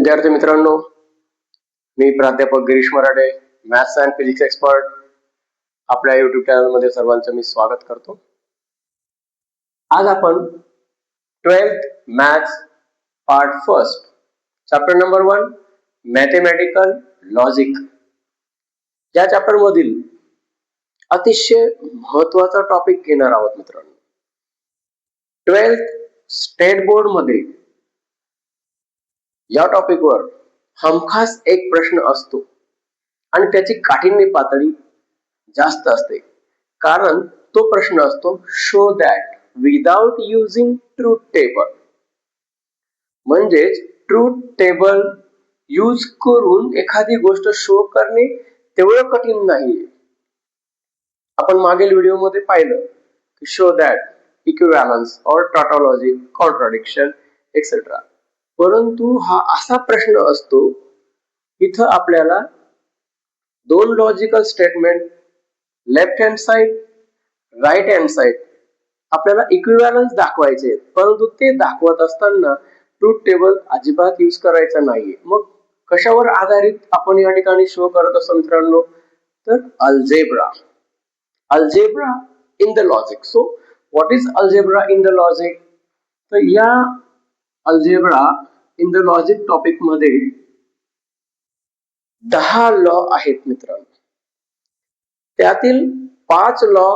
विद्यार्थी मित्रांनो, मी प्राध्यापक गिरीश मराठे, मॅथ्स अँड फिजिक्स एक्सपर्ट, आपल्या युट्यूब चॅनलमध्ये सर्वांचं मी स्वागत करतो. आज आपण 12th maths part first chapter number 1 mathematical logic या चॅप्टर मधील अतिशय महत्वाचा टॉपिक घेणार आहोत मित्रांनो. 12th स्टेट बोर्ड मध्ये या टॉपिकवर हमखास एक प्रश्न असतो आणि त्याची काठिण्य पातळी जास्त असते, कारण तो प्रश्न असतो show that without using truth table. म्हणजेच ट्रूथ टेबल यूज करून एखादी गोष्ट शो करणे तेवढं कठीण नाही. आपण मागील व्हिडिओ मध्ये पाहिलं की शो दॅट, इक्विव्हॅलन्स और टॉटॉलॉजी, कॉन्ट्राडिक्शन एक्सेट्रा. परंतु हा असा प्रश्न असतो इथं आपल्याला दोन logical statement left hand side, right hand side आपल्याला इक्विव्हॅलन्स दाखवायचे आहेत, परंतु ते दाखवत असताना ट्रूथ टेबल अजिबात यूज करायचा नाहीये. मग कशावर आधारित आपण या ठिकाणी शो करत असतो मित्रांनो, तर algebra. Algebra in the logic. So what is algebra in the logic? तर या algebra in the logic topic मध्ये 10 लॉ आहेत मित्रांनो. त्यातील 5 लॉ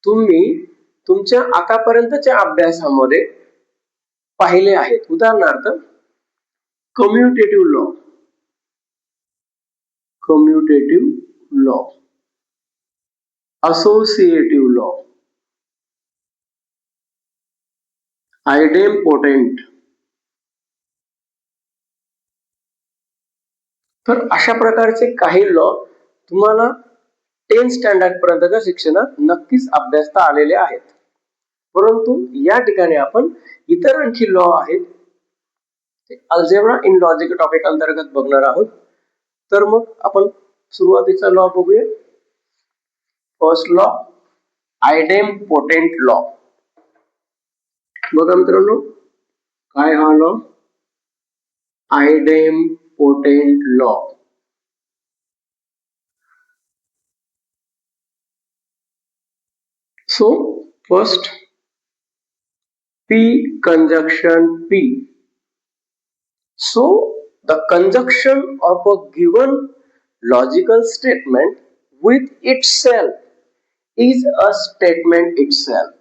तुम्ही तुमच्या आतापर्यंतच्या अभ्यासामध्ये पाहिले आहेत. उदाहरणार्थ commutative law, commutative law, associative law, idempotent. तर अशा प्रकारचे काही लॉ तुम्हाला 10th स्टँडर्ड पर्यंतच्या शिक्षणात नक्कीच अभ्यासता आलेले आहेत. परंतु या ठिकाणी आपण इतर आणखी लॉ आहेत ते अल्जेब्रा इन लॉजिक टॉपिक अंतर्गत बघणार आहोत. तर मग आपण सुरुवातीचा लॉ बघूया. First law, idempotent law. बघा मित्रांनो, काय हा law? Idempotent law. So first, P conjunction P. So the conjunction of a given logical statement with itself is a statement itself.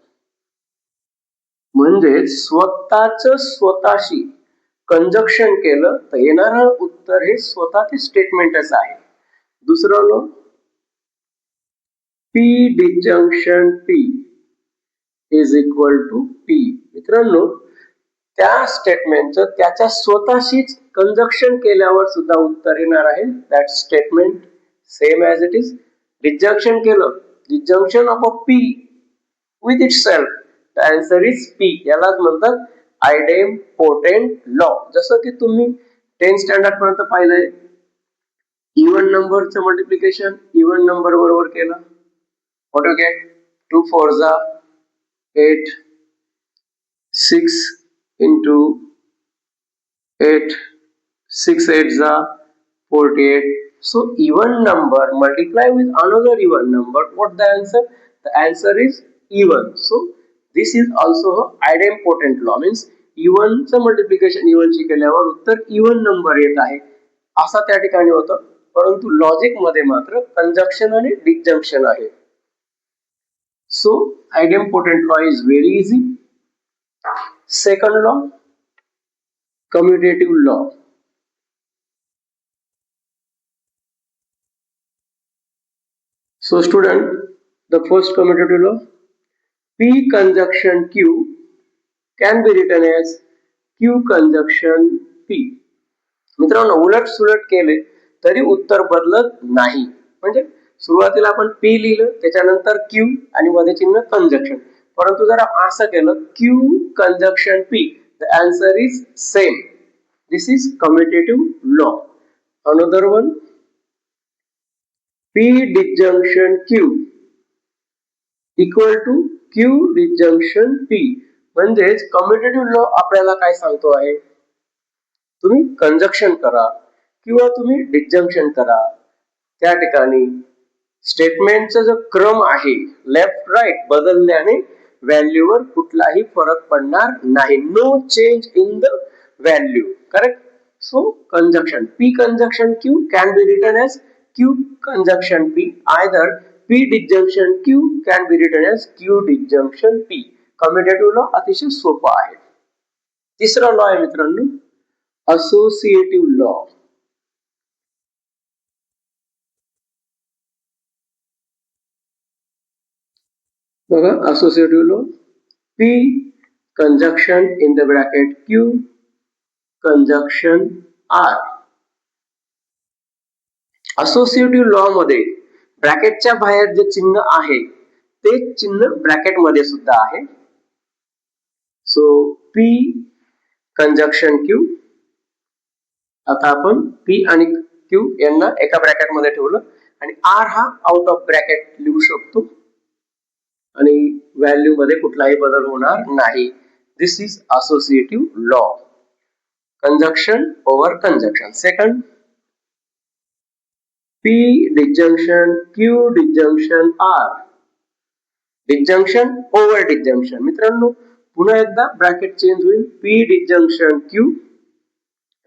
म्हणजे स्वतःच स्वतःशी कंजक्शन केलं तर येणारं उत्तर हे स्वतः ते स्टेटमेंटच आहे. दुसरं law, P disjunction P is equal to P. मित्रांनो, त्या स्टेटमेंटचं त्याच्या स्वतःशीच कंजक्शन केल्यावर सुद्धा उत्तर येणार आहे. That statement same as it is. Disjunction केलं, disjunction of a P with itself, the answer is P. यालाच म्हणतात आयडेम्पोटेंट लॉ. जसं की तुम्ही 10th स्टँडर्ड पर्यंत पाहिलंय, इव्हन नंबरचं मल्टिप्लिकेशन इव्हन नंबर बरोबर केलं. What you get? 2 4s are 8, 6 into 8, 6 8s are 48. So even number multiply with another even number. What the answer? The answer is even. So this is also a idempotent law. Means even चं multiplication even ची केल्यावर उत्तर even number येत आहे असा त्या ठिकाणी होतं. परंतु लॉजिक मध्ये मात्र कंजक्शन आणि डिस्जंक्शन आहे. So idempotent law is very easy. Second law, commutative law. So student, the first commutative law, P conjunction Q can be written as Q conjunction P. मित्रांनो, उलट सुलट केले तरी उत्तर बदलत नाही. म्हणजे सुरुवातीला आपण P लिहिलं, त्याच्यानंतर Q आणि मध्ये चिन्ह कंजक्शन. परंतु जर असं केलं Q conjunction P, the answer is same. This is commutative law. Another one, P disjunction Q equal to Q disjunction P. म्हणजेच commutative law आपल्याला काय सांगतो आहे, तुम्ही कंजक्शन करा किंवा तुम्ही डिस्जंक्शन करा, त्या ठिकाणी स्टेटमेंटचा जो क्रम आहे लेफ्ट राईट बदलल्याने व्हॅल्यूवर कुठलाही फरक पडणार नाही. No change in the value. Correct. So conjunction P conjunction Q can be written as Q conjunction P. Either P disjunction Q can be written as Q disjunction P. Commutative law अतिशय सोपा आहे. तिसरा law आहे मित्रांनो associative law. बघा associative law P conjunction in the bracket Q conjunction R. Associative law मध्ये ब्रॅकेटच्या बाहेर जे चिन्ह आहे ते चिन्ह ब्रॅकेट मध्ये सुद्धा आहे. So P conjunction Q. आता आपण P आणि Q यांना एका ब्रॅकेट मध्ये ठेवलं आणि R हा आउट ऑफ ब्रॅकेट लिहू शकतो आणि व्हॅल्यू मध्ये कुठलाही बदल होणार नाही. This is associative law. Conjunction over conjunction. Second P disjunction Q disjunction R. disjunction over disjunction. मित्रांनो पुन्हा एकदा ब्रॅकेट चेंज होईल. P disjunction Q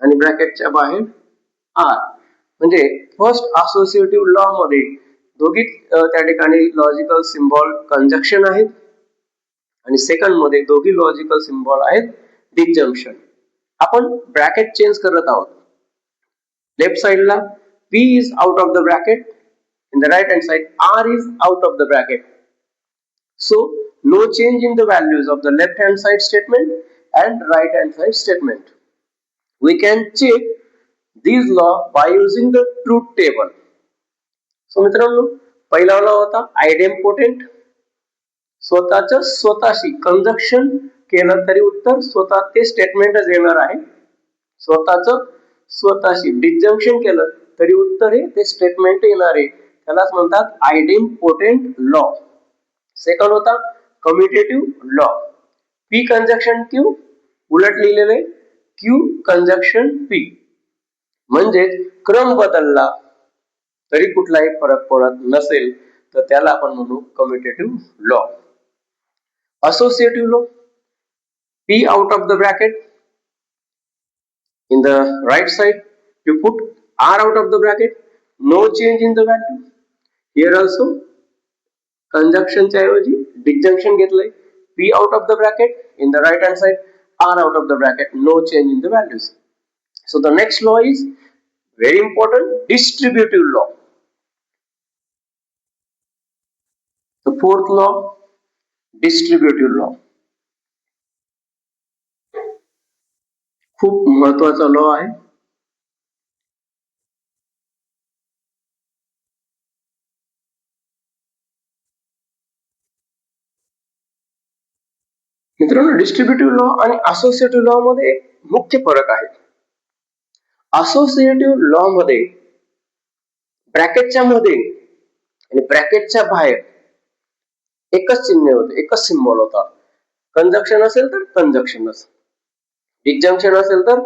आणि ब्रॅकेटच्या बाहेर R. म्हणजे फर्स्ट असोसिएटिव्ह लॉ मध्ये दोघी त्या ठिकाणी लॉजिकल सिम्बॉल कंजक्शन आहेत आणि सेकंड मध्ये दोघी लॉजिकल सिम्बॉल आहेत डिस्जंक्शन. आपण ब्रॅकेट चेंज करत आहोत. लेफ्ट साइडला P is out of the bracket, in the right hand side R is out of the bracket. So no change in the values of the left hand side statement and right hand side statement. We can check these law by using the truth table. So मित्रांनो पहिला law होता आयडेम्पोटेंट. स्वतःच स्वतःशी conjunction केलं तरी उत्तर स्वतः ते स्टेटमेंटच येणार आहे. स्वतःच स्वतःशी डिस्जंक्शन केलं तरी उत्तर हे ते स्टेटमेंट येणार आहे. त्यालाच म्हणतात आयडेम्पोटेंट लॉ. सेकंड होता commutative law. P conjunction Q उलट लिहिलेले Q कंजक्शन P. म्हणजे क्रम बदलला तरी कुठलाही फरक पडत नसेल तर त्याला आपण म्हणू commutative law. Associative law P out of the bracket. In the right side you put R out of the bracket. No change in the value. Here also conjunction च्या ऐवजी disjunction घेतलंय. P out of the bracket. In the right hand side R out of the bracket. No change in the values. So the next law is very important, distributive law. The fourth law, distributive law. खूप महत्वाचा law आहे. मित्रांनो distributive law आणि associative law मध्ये एक मुख्य फरक आहे. असोसिएटिव्ह लॉ मध्ये ब्रॅकेटच्या मध्ये आणि ब्रॅकेटच्या बाहेर एकच चिन्ह होते, एकच सिम्बॉल होता. कंजक्शन असेल तर कंजक्शन असेल, डिस्जंक्शन असेल तर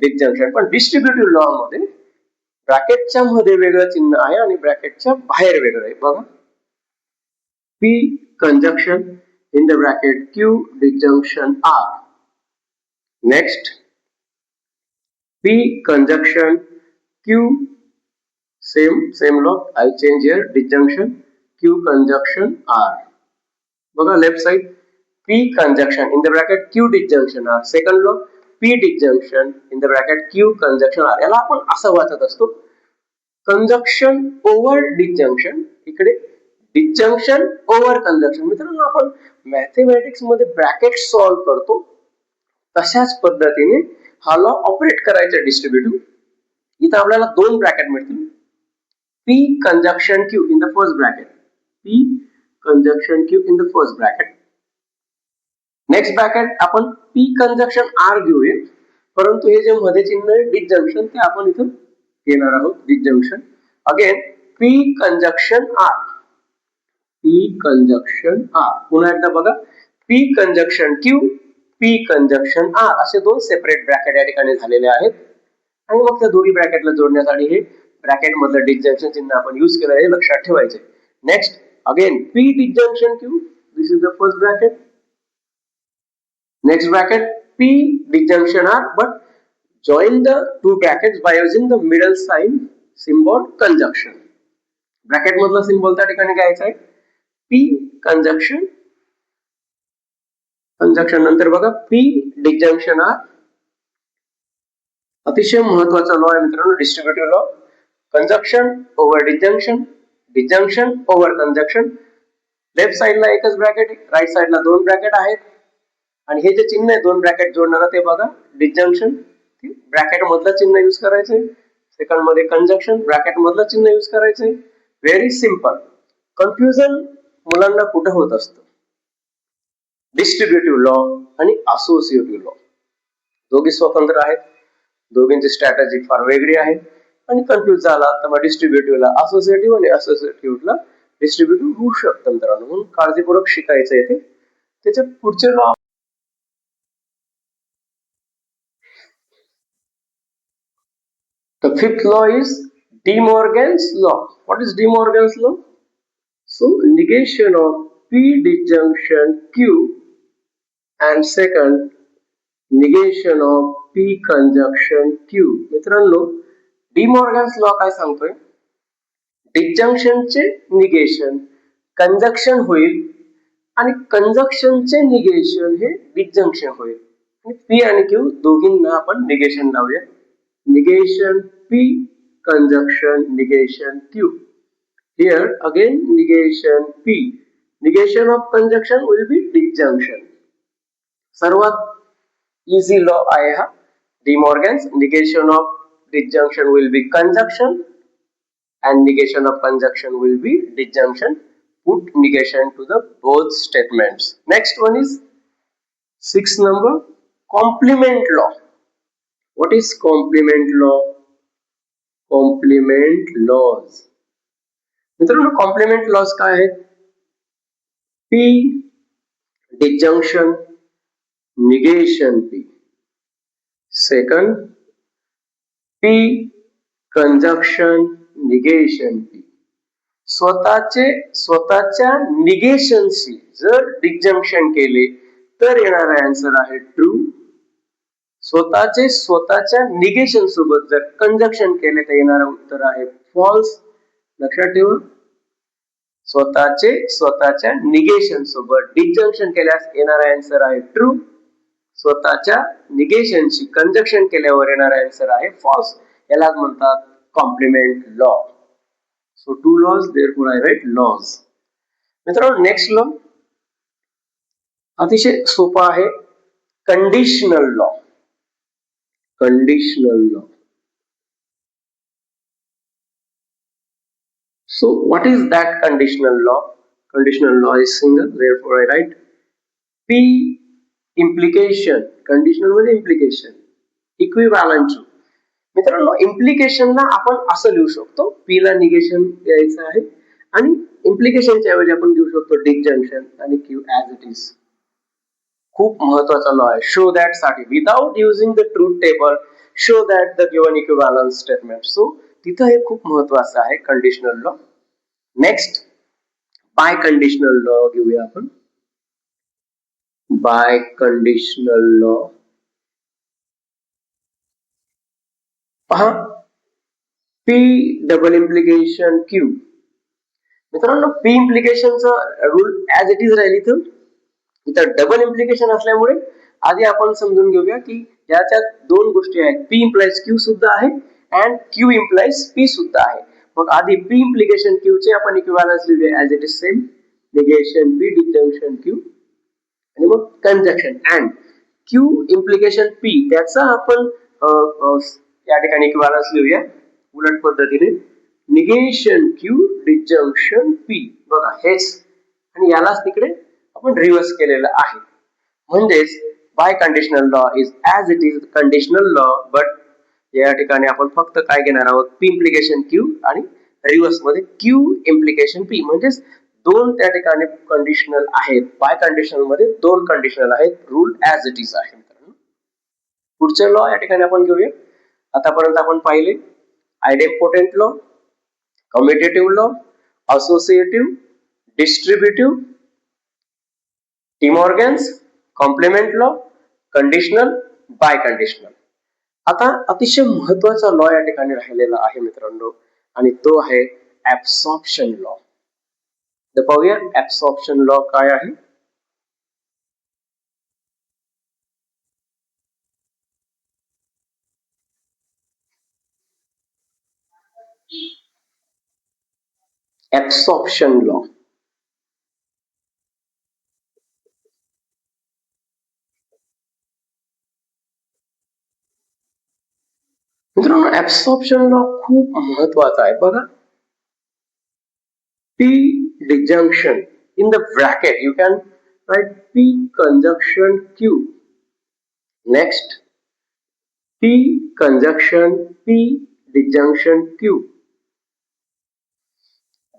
डिस्जंक्शन. पण डिस्ट्रीब्युटिव्ह लॉ मध्ये ब्रॅकेटच्या मध्ये वेगळं चिन्ह आहे आणि ब्रॅकेटच्या बाहेर वेगळं आहे. बघा P conjunction in the bracket Q disjunction R. Next P conjunction Q, same law. I change here disjunction Q conjunction R. बघा left side P conjunction in the bracket Q disjunction R. Second law P disjunction in the bracket Q conjunction R. याला आपण असं वाचत असतो conjunction over disjunction. इकडे disjunction over conjunction. मित्रांनो आपण mathematics मध्ये ब्रॅकेट सॉल्व्ह करतो तशाच पद्धतीने हा लॉ ऑपरेट करायचा डिस्ट्रीब्युटिव्ह. इथं आपल्याला दोन ब्रॅकेट मिळतील. P conjunction Q in the first bracket. P conjunction Q in the first bracket. Next bracket आपण P conjunction R घेऊया. परंतु हे जे मध्ये चिन्ह आहे डिस्जंक्शन ते आपण इथं घेणार आहोत. Disjunction again P conjunction R. P conjunction R. पुन्हा एकदा बघा P conjunction Q, P conjunction R असे दोन सेपरेट ब्रॅकेट या ठिकाणी झालेले आहेत. आणि मग त्या दोन्ही ब्रॅकेटला जोडण्यासाठी हे ब्रॅकेट मधलं डिस्जंक्शन चिन्ह आपण यूज केलं हे लक्षात ठेवायचे. Next again P disjunction Q, this is the first bracket. Next bracket P disjunction R, but join the two brackets by using the middle sign symbol conjunction. Bracket मधला symbol त्या ठिकाणी घ्यायचा आहे P conjunction. कंजक्शन नंतर बघा P disjunction R. अतिशय महत्वाचा law आहे मित्रांनो, distributive law. Conjunction over disjunction, disjunction over conjunction. Left साइडला एकच ब्रॅकेट, राईट साइडला दोन ब्रॅकेट आहेत आणि हे जे चिन्ह आहे दोन ब्रॅकेट जोडणारा ते बघा डिस्जंक्शन. ब्रॅकेट मधलं चिन्ह यूज करायचंय. सेकंड मध्ये कंजक्शन, ब्रॅकेट मधलं चिन्ह यूज करायचंय. Very simple. कन्फ्युजन मुलांना कुठे होत असतं? डिस्ट्रीब्युटिव्ह लॉ आणि असोसिएटिव्ह लॉ दोघी स्वतंत्र आहेत, दोघींची स्ट्रॅटेजी फार वेगळी आहे. आणि कन्फ्युज झाला तर मग डिस्ट्रीब्युटिव्हला असोसिएटिव्ह आणि असोसिएटिव्हला डिस्ट्रीब्युटिव्ह होऊ शकतं मित्रांनो. म्हणून काळजीपूर्वक शिकायचं येते. त्याचे पुढचे law The fifth law is De Morgan's law. What is De Morgan's law? So negation of P disjunction Q and second negation of P conjunction Q. मित्रांनो De Morgan's law काय सांगतोय? डिस्जंक्शनचे निगेशन कंजक्शन होईल आणि कंजक्शनचे negation हे disjunction होईल. P आणि Q दोघींना आपण निगेशन लावूया. Negation P conjunction negation Q. Here again negation P. Negation of conjunction will be disjunction. सर्वात easy law आहे हा De Morgan's. Negation of disjunction will be conjunction and negation of conjunction will be disjunction. Put negation to the both statements. Next one is 6 number complement law. What is complement law? Complement laws. मित्रांनो complement laws काय आहेत? P disjunction negation P. Second P conjunction negation P. स्वतःच्या निगेशनशी जर disjunction केले तर येणारा answer आहे true. स्वतःच्या निगेशन सोबत जर कंजक्शन केले तर येणारा उत्तर आहे फॉल्स. लक्षात ठेवा, स्वतःच्या निगेशन सोबत डिस्जंक्शन केल्यास येणारा आन्सर आहे ट्रू. स्वतःच्या निगेशनशी कंजक्शन केल्यावर येणारा आन्सर आहे फॉल्स. याला म्हणतात complement law. So two laws, therefore I write laws. मित्रांनो नेक्स्ट लॉ अतिशय सोपा आहे, conditional law. Conditional law. So what is that conditional law? Conditional law is single, therefore I write P implication. Conditional मध्ये implication equivalent to. मित्रांनो implication ला आपण असं लिहू शकतो, P ला निगेशन द्यायचं आहे आणि implication च्या ऐवजी आपण घेऊ शकतो disjunction आणि Q as it is. खूप महत्वाचा लॉ आहे. शो दॅट साठी without using the truth table show that the given equivalence statement. So तिथं हे खूप महत्वाचं आहे conditional law. Next biconditional law घेऊया आपण. बाय कंडिशनल लॉ पहा P डबल इम्प्लिकेशन Q. मित्रांनो P इम्प्लिकेशनचा रूल ऍज इट इज राहील इथं. इथं डबल इम्प्लिकेशन असल्यामुळे आधी आपण समजून घेऊया की याच्यात दोन गोष्टी आहेत. P implies Q सुद्धा आहे and Q implies P सुद्धा आहे. मग आधी P implication Q चे आपण इक्विव्हॅलन्स लिहूया as it is same. Negation P disjunction Q आणि मग conjunction and Q implication P त्याचा आपण या ठिकाणी इक्विव्हॅलन्स लिहूया उलट पद्धतीने. Negation Q disjunction P. बघा हेच आणि यालाच तिकडे आपण रिव्हर्स केलेलं आहे. म्हणजेच biconditional law is as it is conditional law, but या ठिकाणी आपण फक्त काय घेणार आहोत P इम्प्लिकेशन Q आणि रिव्हर्स मध्ये Q इम्प्लिकेशन P. म्हणजेच दोन त्या ठिकाणी कंडिशनल आहेत. बाय कंडिशनल मध्ये दोन कंडिशनल आहेत. रूल ऍज इट इज आहे. पुढचे लॉ या ठिकाणी आपण घेऊया. आतापर्यंत आपण पाहिले idempotent law, commutative law, associative, distributive, De Morgan's, complement law, conditional, biconditional. आता अतिशय महत्वाचा लॉ या ठिकाणी राहिलेला आहे मित्रांनो, आणि तो आहे ऍब्सॉर्प्शन लॉ. तर पाहूया ऍब्सॉर्प्शन लॉ काय आहे. Absorption law. मित्रांनो ऍब्सॉर्प्शन लॉ खूप महत्वाचा आहे बघा. P disjunction in the bracket you can write P conjunction Q. Next P conjunction P disjunction Q.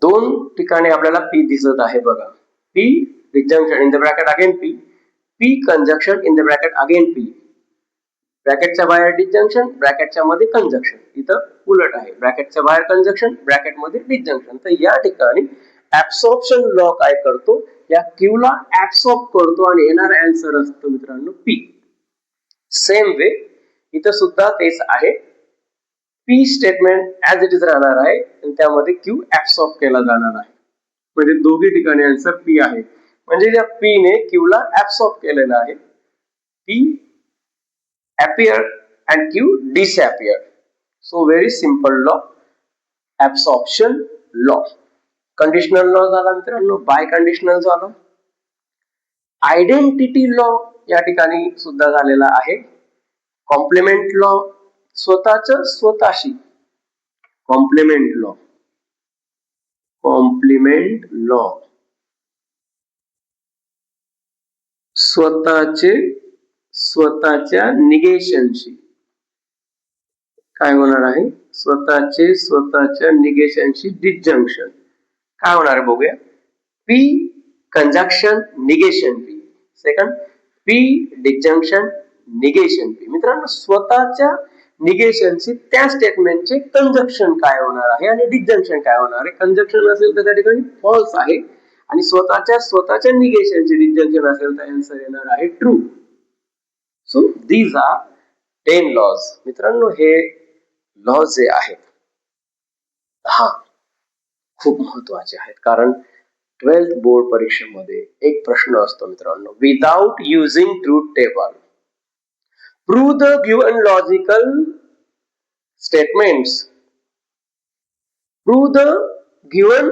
दोन ठिकाणी आपल्याला P दिसत आहे बघा. P disjunction in the bracket again P, P conjunction in the bracket again P. ब्रॅकेटच्या बाहेर disjunction, ब्रॅकेटच्या मध्ये conjunction. इथं उलट आहे, ब्रॅकेटच्या बाहेर कंजक्शन, ब्रॅकेट मध्ये डिसजंक्शन. तर या ठिकाणी ऍब्सॉर्प्शन लॉ काय करतो, या क्यू ला ऍब्सॉर्ब करतो आणि येणारा आन्सर असतो मित्रांनो पी. सेम वे इथं सुद्धा तेच आहे. P statement as it is राहणार आहे आणि त्यामध्ये क्यू ऍब्सॉर्ब केला जाणार आहे. म्हणजे दोघी ठिकाणी आन्सर पी आहे. म्हणजे या पी ने क्यू ला ऍब्सॉर्ब केलेलं आहे. P appeared and Q disappeared. So very simple law, absorption law. Conditional law झाला मित्रांनो, बाय कंडिशनल झाला. आयडेंटिटी लॉ या ठिकाणी सुद्धा झालेला आहे. कॉम्प्लिमेंट लॉ स्वतःच स्वतःशी, कॉम्प्लिमेंट लॉ, कॉम्प्लिमेंट लॉ स्वतःचे स्वतःच्या निगेशनशी काय होणार आहे, स्वतःचे स्वतःच्या निगेशनशी डिसजंक्शन. काय होणार आहे बघूया. P conjunction negation P. Second P disjunction negation P. मित्रांनो स्वतःच्या निगेशनशी त्या स्टेटमेंटचे कंजक्शन काय होणार आहे आणि डिसजंक्शन काय होणार आहे. कंजक्शन असेल तर त्या ठिकाणी फॉल्स आहे आणि स्वतःच्या निगेशनचे डिसजंक्शन असेल तर आन्सर येणार आहे true. So these are 10 laws. मित्रांनो हे लॉज जे आहेत 10 खूप महत्वाचे आहेत, कारण 12th बोर्ड परीक्षेमध्ये एक प्रश्न असतो मित्रांनो, without using truth table prove the given logical statements, prove the given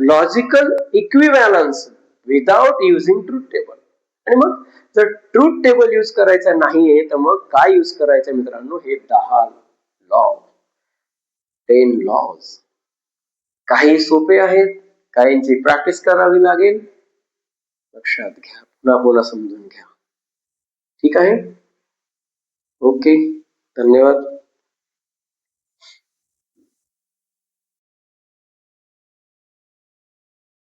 logical equivalence without using truth table. आणि मग जर ट्रूथ टेबल यूज करायचा नाहीये तर मग काय यूज करायचं मित्रांनो, हे 10 लॉ, 10 लॉज. काही सोपे आहेत, काहींची प्रॅक्टिस करावी लागेल. लक्षात घ्या, पुन्हा समजून घ्या. ठीक आहे. ओके, धन्यवाद.